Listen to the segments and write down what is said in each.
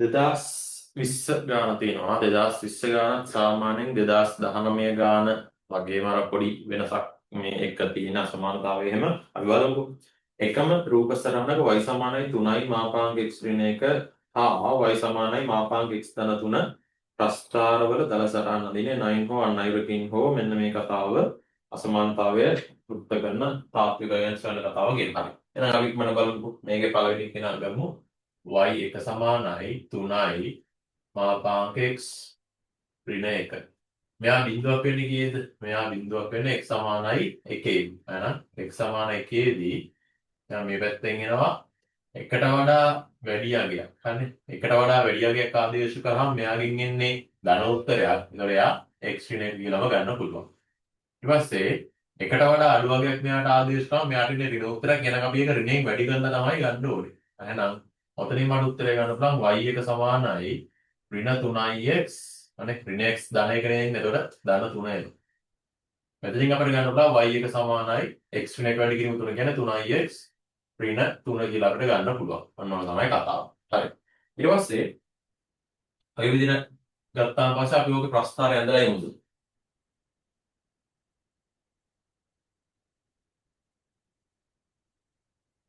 2020 ගාන තියෙනවා. 2020 ගානත් සාමාන්‍යයෙන් 2019 ගාන වගේම අර පොඩි වෙනසක් මේ එක තියෙන අසමානතාවය එහෙම අපි බලමුකෝ. එකම රූප සටහනක y සමානයි 3යි මාපාංක x ඍණ 1 හා y සමානයි මාපාංක x ධන 3 ප්‍රස්ථාරවල දල සටහන අඳින්නේ 9 හෝ අනයිරකින් හෝ මෙන්න මේ කතාව අසමානතාවය වෘත්ත කරන තාත්විකයන් සඳ කතාව කියන හරි. එහෙනම් අපි මම බලමුකෝ මේකේ පළවෙනි කෙනා ගමු y එක සමානයි 3යි මාපාංක x ඍණ 1. මෙයා බිඳුවක් වෙන්නේ කීයද? මෙයා බිඳුවක් වෙන්නේ x සමානයි 1දී. එහෙනම් x සමාන 1දී දැන් මේ පැත්තෙන් එනවා එකට වඩා වැඩි අගයක්. හරිනේ. එකට වඩා වැඩි අගයක් ආදේශ කරාම මෙයාගෙන් එන්නේ ධන උත්තරයක්. ඒතකොට එයා x ඍණ 1 කියලාම ගන්න පුළුවන්. ඊට පස්සේ එකට වඩා අඩු අගයක් මෙයාට ආදේශ කරාම මෙයාට ඉන්නේ ඍණ උත්තරයක්. එනක අපි ඒක ඍණයෙන් වැඩි කරලා තමයි ගන්න ඕනේ. එහෙනම් ඔතනින් මට උත්තරය ගන්න පුළුවන් y එක සමානයි ඍණ 3x අනේ ඍණ x ධන 1 නේ ඉන්නේ. එතකොට ධන 3 එනවා. මෙතනින් අපිට ගන්න පුළුවන් y එක සමානයි x ඍණ 1 වැඩි කිරීම 3 කියන්නේ 3x ඍණ 3 කියලා අපිට ගන්න පුළුවන්. ඔන්න ඔය තමයි කතාව. හරි. ඊට පස්සේ ඔය විදිහට ගත්තාම පස්සේ අපි ඔගේ ප්‍රස්ථාරය ඇඳලා යමුද?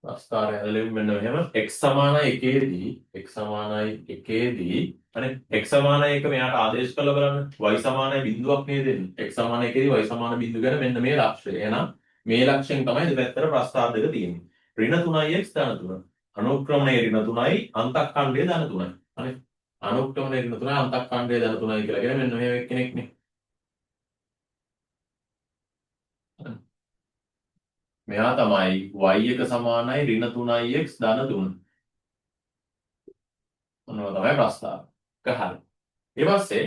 ප්‍රස්ථාරය ඇඳලා මෙන්න මෙහෙම x සමානයි 1දී x සමානයි 1දී අනේ x සමානයි 1 මෙයාට ආදේශ කරලා බලන්න y සමානයි බිඳුවක් නේද දෙන්නේ. x සමානයි 1දී y සමාන බිඳුව ගැන මෙන්න මේ ලක්ෂණය. එහෙනම් මේ ලක්ෂයෙන් තමයි දෙපැත්තට ප්‍රස්ථාර දෙක තියෙන්නේ. ඍණ 3x ධන 3. අනුක්‍රමණයේ ඍණ 3යි අන්තක්ඛණ්ඩයේ ධන 3යි. හරි. අනුක්‍රමණයේ ඍණ 3යි අන්තක්ඛණ්ඩයේ ධන 3යි කියලා කියන මෙන්න මේ කෙනෙක්නේ. මෙයා තමයි y එක සමානයි ඍණ 3x ධන 3. ඔන්න තමයි ප්‍රස්තාව. හරි. ඊට පස්සේ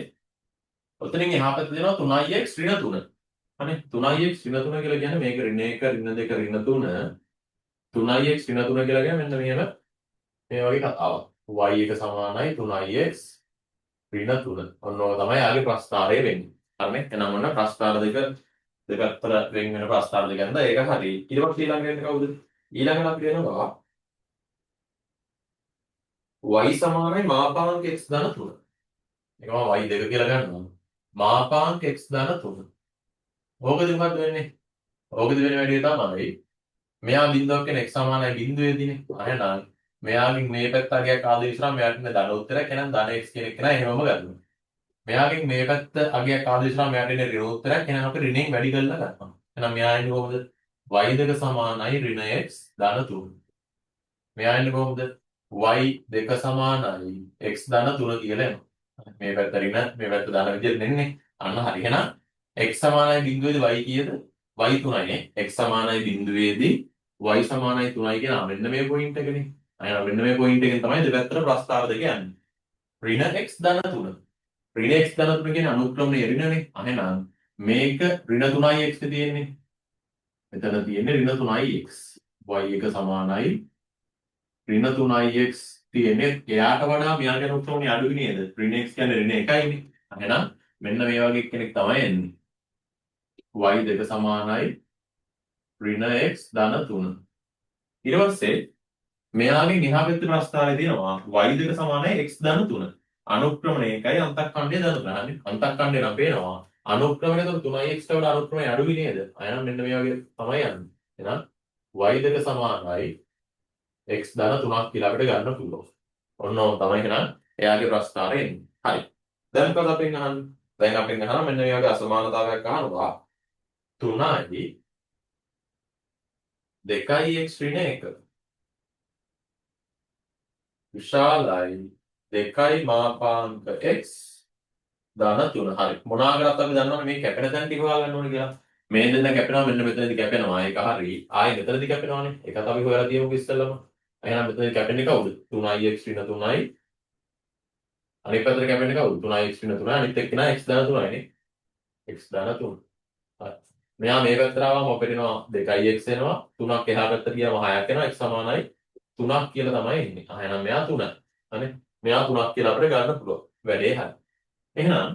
ඔතනින් එහා පැත්තේ දෙනවා 3x ඍණ 3. හරි. 3x ඍණ 3 කියලා කියන්නේ මේක ඍණ 1 ඍණ 2 ඍණ 3 3x ඍණ 3 කියලා කියන්නේ මෙන්න මෙහෙම මේ වගේ කතාවක්. y එක සමානයි 3x ඍණ 3. ඔන්න ඔය තමයි යාගේ ප්‍රස්ථාරය වෙන්නේ. හරිනේ. එහෙනම් ඔන්න ප්‍රස්ථාර දෙක දෙපැත්තට වෙන් වෙන ප්‍රස්ථාර දෙක ගන්න. ඒක හරි. ඊට පස්සේ ඊළඟ වෙන්නේ කවුද? ඊළඟට අපි වෙනවා y සමානයි මාපාංක x ධන 3. ඒකම y 2 කියලා ගන්නවා. මාපාංක x ධන 3. ඕකද මොකද්ද වෙන්නේ? ඕකද වෙන වැඩි තමයි මෙයා බිඳුවක් කියන x සමානයි බිඳුවේදීනේ. එහෙනම් මෙයාගෙන් මේ පැත්ත අගයක් ආදේශ කරාම මෙයාට ඉන්න ධන උත්තරයක්. එහෙනම් ධන x කියන එක නෑ එහෙමම ගන්නවා. මෙයාගෙන් මේ පැත්ත අගයක් ආදේශ කරාම මෙයාට ඉන්න ඍණ උත්තරයක්. එහෙනම් අපි ඍණයෙන් වැඩි කරලා ගන්නවා. එහෙනම් මෙයා ඉන්නේ කොහොමද? y 2 සමානයි ඍණ x ධන 3. මෙයා ඉන්නේ කොහොමද? y 2 සමානයි x ධන 3 කියලා එනවා. මේ පැත්ත ඍණ මේ පැත්ත ධන විදිහට නෙන්නේ. අන්න හරි. එහෙනම් x සමානයි බිඳුවේදී y කීයද? y 3යි නේ. x සමානයි බිඳුවේදී y සමානයි 3යි කියන මෙන්න මේ පොයින්ට් එකනේ. අයන මෙන්න මේ පොයින්ට් එකෙන් තමයි දෙපැත්තට ප්‍රස්ථාර දෙක යන්නේ. ඍණ x ධන 3. ඍණ x ධන 3 කියන්නේ අනුක්‍රමණීය ඍණනේ. එහෙනම් මේක ඍණ 3යි x තියෙන්නේ. මෙතන තියෙන්නේ ඍණ 3යි x. y එක සමානයි ඍණ 3යි x තියෙන්නේ. එයාට වඩා මෙයාගේ අනුක්‍රමණීය අඩුයි නේද? ඍණ x කියන්නේ ඍණ 1යිනේ. එහෙනම් මෙන්න මේ වගේ කෙනෙක් තමයි එන්නේ. y 2 සමානයි ඍණ x ධන 3. ඊට පස්සේ මෙයාගෙන් එහා පැත්තේ ප්‍රස්ථාරය තියෙනවා y 2 සමානයි x ධන 3. අනුක්‍රමණය 1යි අන්තක්ඛණ්ඩය ධන 3. අන්තක්ඛණ්ඩය නම් පේනවා. අනුක්‍රමණය તો 3x ට වඩා අනුක්‍රමණය අඩුයි නේද? එහෙනම් මෙන්න මේ වගේ තමයි යන්නේ. එහෙනම් y 2 සමානයි x ධන 3ක් කියලා අපිට ගන්න පුළුවන්. ඔන්න ඔය තමයි එහෙනම් එයාගේ ප්‍රස්ථාරය එන්නේ. හරි. දැන් මොකද අපෙන් අහන්නේ? දැන් අපෙන් අහනවා මෙන්න මේ වගේ අසමානතාවයක් අහනවා. 3යි 2යි x ඍණ 1 විශාලයි 2යි මාපාංක x ධන 3. හරි. මොනවා කරත් අපි දන්නවනේ මේ කැපෙන තැන ටික හොයාගන්න ඕනේ කියලා. මේ දෙන්න කැපෙනවා මෙන්න මෙතනදී කැපෙනවා. ඒක හරි. ආයේ මෙතනදී කැපෙනවානේ. ඒකත් අපි හොයලා තියමුකෝ ඉස්සෙල්ලම. එහෙනම් මෙතනදී කැපෙන්නේ කවුද? 3ix ඍණ 3යි. අනිත් පැත්තට කැපෙන්නේ කවුද? 3ix ඍණ 3යි. අනිත් එක්කෙනා x ධන 3යිනේ. x ධන 3. හරි. මෙයා මේ පැත්තට ආවම අපිට එනවා 2ix එනවා. 3ක් එහා පැත්තට ගියාම 6ක් එනවා. x සමානයි 3ක් කියලා තමයි එන්නේ. එහෙනම් මෙයා 3යි. හරි. මෙයා 3ක් කියලා අපිට ගන්න පුළුවන්. වැඩේ හරි. එහෙනම්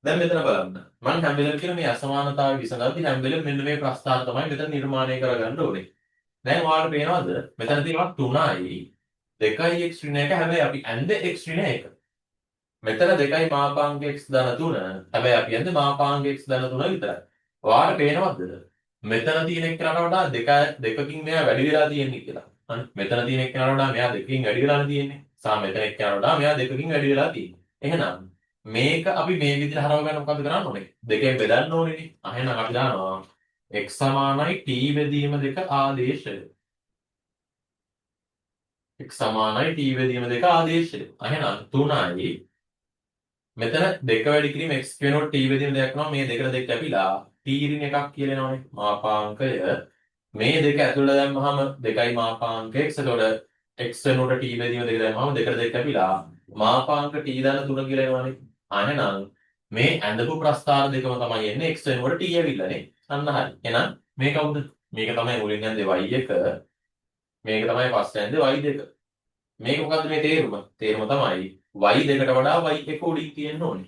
දැන් මෙතන බලන්න. මම හැම වෙලෙම කියන මේ අසමානතාවය විසඳද්දී හැම වෙලෙම මෙන්න මේ ප්‍රස්ථාර තමයි මෙතන නිර්මාණය කරගන්න ඕනේ. දැන් ඔයාලට පේනවද? මෙතන තියෙනවා 3යි 2යි x ඍණ 1 හැබැයි අපි ඇන්ද x ඍණ 1. මෙතන 2යි මාපාංක x ධන 3. හැබැයි අපි ඇන්ද මාපාංක x ධන 3 විතරයි. ඔයාලට පේනවද? මෙතන තියෙන එක්කනට වඩා දෙකකින් මෙයා වැඩි වෙලා තියෙන්නේ කියලා. හරි. මෙතන තියෙන එක්කනට වඩා මෙයා දෙකකින් වැඩි වෙලා තියෙන්නේ. සහ මෙතන එක්කනට වඩා මෙයා දෙකකින් වැඩි වෙලා තියෙන්නේ. එහෙනම් මේක අපි මේ විදිහට හරව ගන්න මොකද කරන්න ඕනේ? දෙකෙන් බෙදන්න ඕනේනේ. එහෙනම් අපි දානවා x සමානයි t බෙදීම 2 ආදේශය. x සමානයි t බෙදීම 2 ආදේශය. එහෙනම් 3යි මෙතන 2 වැඩි කිරීම x වෙනකොට t බෙදීම 2ක් කරනවා මේ දෙකට දෙක කැපිලා t ඍණ 1ක් කියලා එනවනේ. මාපාංකය මේ දෙක ඇතුළට දැම්මහම 2යි මාපාංක x. එතකොට x වෙනකොට t බෙදීම 2 දැම්මහම දෙකට දෙක කැපිලා මාපාංක t ධන 3 කියලා එනවනේ. එහෙනම් මේ ඇඳපු ප්‍රස්ථාර දෙකම තමයි එන්නේ x වෙනකොට t ඇවිල්ලානේ. අන්න හරි. එහෙනම් මේ කවුද? මේක තමයි මුලින් යන්නේ y1. මේක තමයි පස්සේ යන්නේ y2. මේක මොකද්ද මේ තේරුම? තේරුම තමයි y දෙකට වඩා y1 උඩින් තියෙන්න ඕනේ.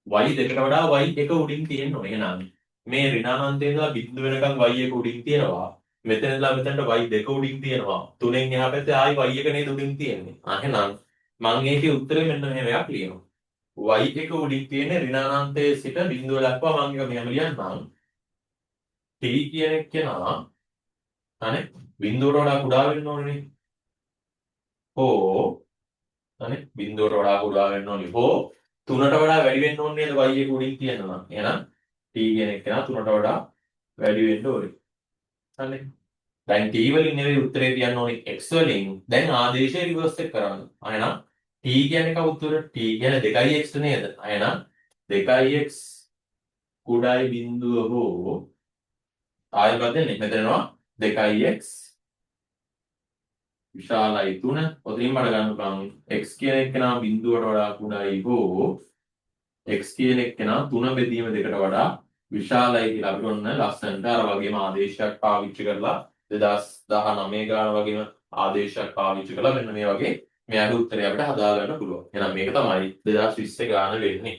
y දෙකට වඩා y1 උඩින් තියෙන්න ඕනේ. එහෙනම් මේ ඍණානන්තයේ ඉඳලා බිඳුව වෙනකන් y1 උඩින් තියෙනවා. මෙතන ඉඳලා මෙතනට y2 උඩින් තියෙනවා. තුනෙන් එහා පැත්තේ ආයි y1 නේද උඩින් තියෙන්නේ. එහෙනම් මම ඒකේ උත්තරේ මෙන්න මෙහෙම එකක් ලියනවා. y1 උඩින් තියෙන ඍණානන්තයේ සිට බිඳුව දක්වා මම එක මෙහෙම ලියන්නම්. t කියන එක කෙනා අනේ බිඳුවට වඩා කුඩා වෙන්න ඕනේ. හෝ අනේ බිඳුවට වඩා කුඩා වෙන්න ඕනේ. හෝ 3ට වඩා වැඩි වෙන්න ඕනේ නේද y1 උඩින් තියෙනවා. එහෙනම් t කියන එක කෙනා 3ට වඩා වැඩි වෙන්න ඕනේ. හරි. දැන් t වලින් නෙවෙයි උත්තරේ තියන්න ඕනේ x වලින්. දැන් ආදේශය රිවර්ස් එක කරන්න. එහෙනම් t කියන්නේ කවුද? t කියන්නේ 2x නේද? එහෙනම් 2x කුඩායි බිඳුව හෝ ආයෙත් දෙන්නේ මෙතනවා 2x විශාලයි 3. ඔතනින් මඩ ගන්න පුළුවන් x කියන එක නා බිඳුවට වඩා කුඩායි හෝ x කියන එක නා 3 බෙදීම 2ට වඩා විශාලයි කියලා අපි ඔන්න ලස්සනට අර වගේම ආදේශයක් පාවිච්චි කරලා 2019 ගාන වගේම ආදේශයක් පාවිච්චි කරලා මෙන්න මේ වගේ මෙයාගේ උත්තරය අපිට හදා ගන්න පුළුවන්. එහෙනම් මේක තමයි 2020 ගාන වෙන්නේ.